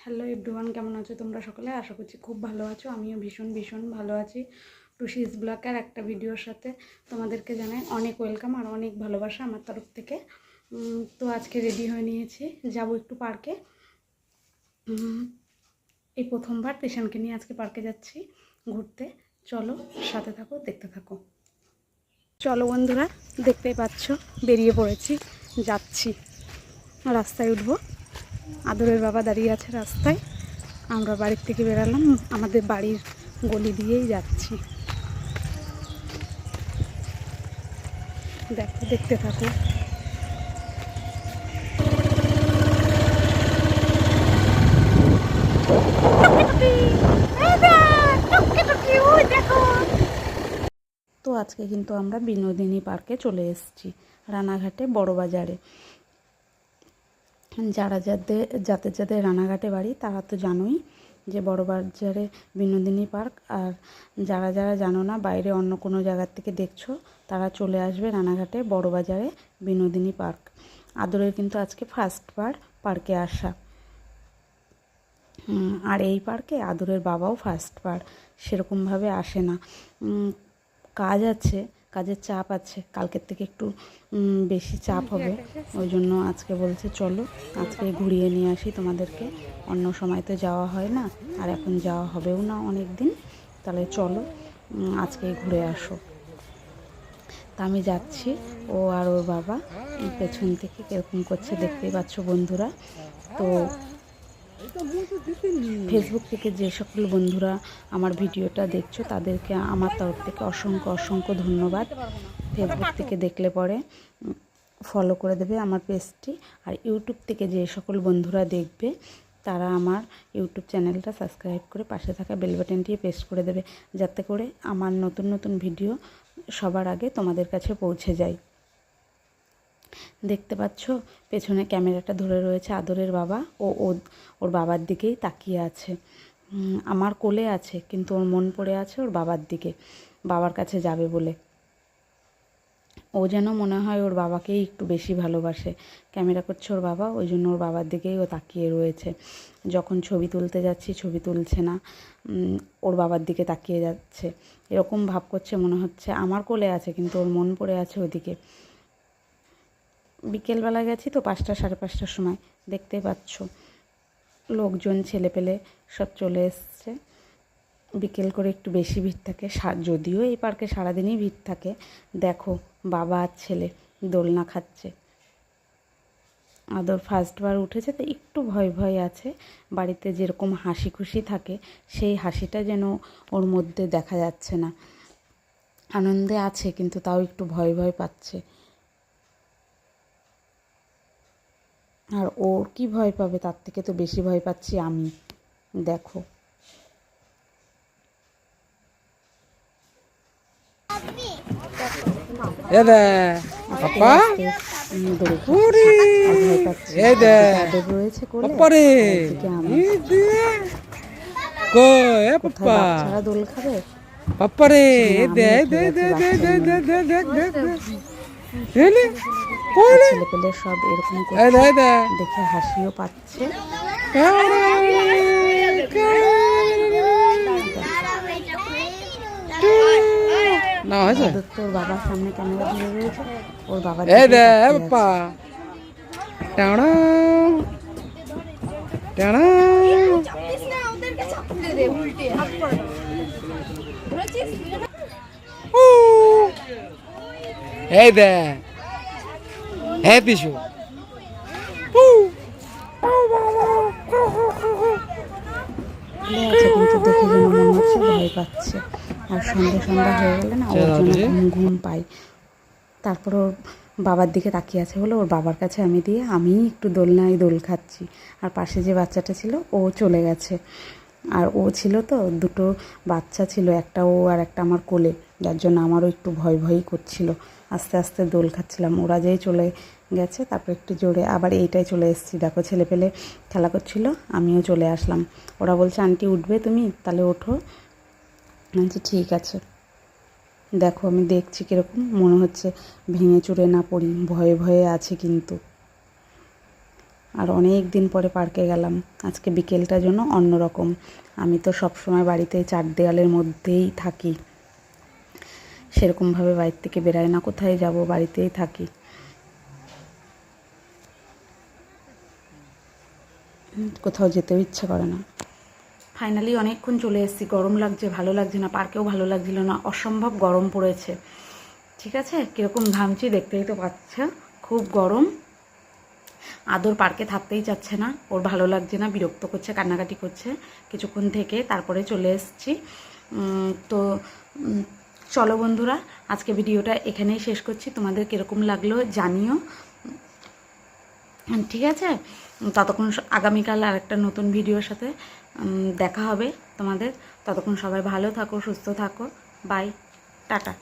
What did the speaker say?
Hello everyone, কেমন আছো তোমরা সকলে? আশা করছি খুব ভালো আছো। আমিও ভীষণ ভীষণ ভালো আছি। টুসিস ব্লগের একটা ভিডিওর সাথে তোমাদেরকে জানাই অনেক ওয়েলকাম আর অনেক ভালোবাসা আমার তরফ থেকে। তো আজকে রেডি হয়ে নিয়েছি, যাব একটু পার্কে। এই প্রথমবার পেশেন্টকে নিয়ে আজকে পার্কে যাচ্ছি ঘুরতে। চলো সাথে থাকো, দেখতে থাকো। চলো বন্ধুরা, দেখতেই পাচ্ছ বেরিয়ে পড়েছি, যাচ্ছি। রাস্তায় উঠবো। আদরের বাবা দাঁড়িয়ে আছে রাস্তায়। আমরা বাড়ির থেকে বেরালাম, আমাদের বাড়ির গলি দিয়েই যাচ্ছি। দেখো, দেখতে থাকো। তো আজকে কিন্তু আমরা বিনোদিনী পার্কে চলে এসেছি, রানাঘাটে বড় বাজারে। যাদের যাদের রানাঘাটে বাড়ি তারা তো জানোই যে বড় বাজারে বিনোদিনী পার্ক। আর যারা যারা জানো না, বাইরে অন্য কোনো জায়গার থেকে দেখছো, তারা চলে আসবে রানাঘাটে বড় বাজারে বিনোদিনী পার্ক। আদরের কিন্তু আজকে ফার্স্টবার পার্কে আসা। আর এই পার্কে আদরের বাবাও ফার্স্টবার, সেরকমভাবে আসে না। কাজ আছে, কাজের চাপ আছে, কালকের থেকে একটু বেশি চাপ হবে। ওই জন্য আজকে বলছে চলো আজকে ঘুরিয়ে নিয়ে আসি তোমাদেরকে। অন্য সময় তো যাওয়া হয় না, আর এখন যাওয়া হবেও না অনেক দিন। তাহলে চলো আজকে ঘুরে আসো। তা আমি যাচ্ছি, ও আর ওর বাবা পেছন থেকে কীরকম করছে দেখতেই পাচ্ছ বন্ধুরা। তো ফেসবুক থেকে যে সকল বন্ধুরা আমার ভিডিওটা দেখছো তাদেরকে আমার তরফ থেকে অসংখ্য অসংখ্য ধন্যবাদ। ফেসবুক থেকে দেখলে পরে ফলো করে দেবে আমার পেজটি। আর ইউটিউব থেকে যে সকল বন্ধুরা দেখবে তারা আমার ইউটিউব চ্যানেলটা সাবস্ক্রাইব করে পাশে থাকা বেল বাটনটি প্রেস করে দেবে, যাতে করে আমার নতুন নতুন ভিডিও সবার আগে তোমাদের কাছে পৌঁছে যায়। দেখতে পাচ্ছ পেছনে ক্যামেরাটা ধরে রয়েছে আদরের বাবা, ওর বাবার দিকেই তাকিয়ে আছে। আমার কোলে আছে, কিন্তু ওর মন পড়ে আছে ওর বাবার দিকে, বাবার কাছে যাবে বলে। ও যেন মনে হয় ওর বাবাকেই একটু বেশি ভালোবাসে। ক্যামেরা করছে ওর বাবা, ওই জন্য ওর বাবার দিকেই ও তাকিয়ে রয়েছে। যখন ছবি তুলতে যাচ্ছি ছবি তুলছে না, ওর বাবার দিকে তাকিয়ে যাচ্ছে। এরকম ভাব করছে, মনে হচ্ছে আমার কোলে আছে কিন্তু ওর মন পড়ে আছে ওদিকে। বিকেলবেলা গেছি তো, 5টা সাড়ে 5টার সময়। দেখতে পাচ্ছ লোকজন ছেলেপেলে সব চলে এসছে। বিকেল করে একটু বেশি ভিড় থাকে, যদিও এই পার্কে সারাদিনই ভিড় থাকে। দেখো বাবা আর ছেলে দোলনা খাচ্ছে। আদর ফার্স্টবার উঠেছে তো একটু ভয় ভয় আছে। বাড়িতে যেরকম হাসি খুশি থাকে সেই হাসিটা যেন ওর মধ্যে দেখা যাচ্ছে না। আনন্দে আছে কিন্তু তাও একটু ভয় ভয় পাচ্ছে। আর ওর কি ভয় পাবে, তার থেকে তো বেশি ভয় পাচ্ছি আমি। দেখো রয়েছে কোলে, বাচ্চারা দোল খাবে। ছেলেপেলে সব এরকম দেখে হাসিও পাচ্ছে। তোর বাবার সামনে ক্যামেরা ধরে রয়েছে, ওর বাবা পিছু কিন্তু দেখে যেন মনে হচ্ছে ভয় পাচ্ছে। আর সন্ধ্যা হয়ে গেলে না ওর জন্য ঘুম পাই। তারপর ওর বাবার দিকে তাকিয়ে আছে বলে ওর বাবার কাছে আমি একটু দোলনায় দোল খাচ্ছি। আর পাশে যে বাচ্চাটা ছিল ও চলে গেছে। আর ও ছিল তো, দুটো বাচ্চা ছিল, একটা ও আর একটা আমার কোলে, যার জন্য আমারও একটু ভয় ভয়ই করছিল। আস্তে আস্তে দোল খাচ্ছিলাম। ওরা যেই চলে গেছে তারপর একটু জোরে আবার এইটাই চলে এসেছি। দেখো ছেলেপেলে খেলা করছিল, আমিও চলে আসলাম। ওরা বলছে আন্টি উঠবে তুমি, তাহলে ওঠো। বলছি ঠিক আছে। দেখো আমি দেখছি কীরকম, মনে হচ্ছে ভেঙে চুরে না পড়ি, ভয়ে ভয়ে আছে কিন্তু। আর অনেক দিন পরে পার্কে গেলাম। আজকে বিকেলটার জন্য অন্যরকম। আমি তো সবসময় বাড়িতে চার দেওয়ালের মধ্যেই থাকি, সেরকমভাবে বাড়ির থেকে বেরাই না, কোথায় যাব, বাড়িতেই থাকি। কোথাও যেতেও ইচ্ছে করে না। ফাইনালি অনেকক্ষণ চলে এসেছি। গরম লাগছে, ভালো লাগছে না, পার্কেও ভালো লাগছিল না, অসম্ভব গরম পড়েছে। ঠিক আছে, কীরকম ঘামছি দেখতেই তো পাচ্ছ, খুব গরম। আদর পার্কে থাকতেই চাচ্ছে না, ওর ভালো লাগছে না, বিরক্ত করছে, কান্নাকাটি করছে। কিছুক্ষণ থেকে তারপরে চলে এসেছি। তো চলো বন্ধুরা, আজকে ভিডিওটা এখানেই শেষ করছি। তোমাদের কীরকম লাগলো জানিও, ঠিক আছে? ততক্ষণ আগামীকাল আর একটা নতুন ভিডিওর সাথে দেখা হবে তোমাদের। ততক্ষণ সবাই ভালো থাকো, সুস্থ থাকো। Bye, tata.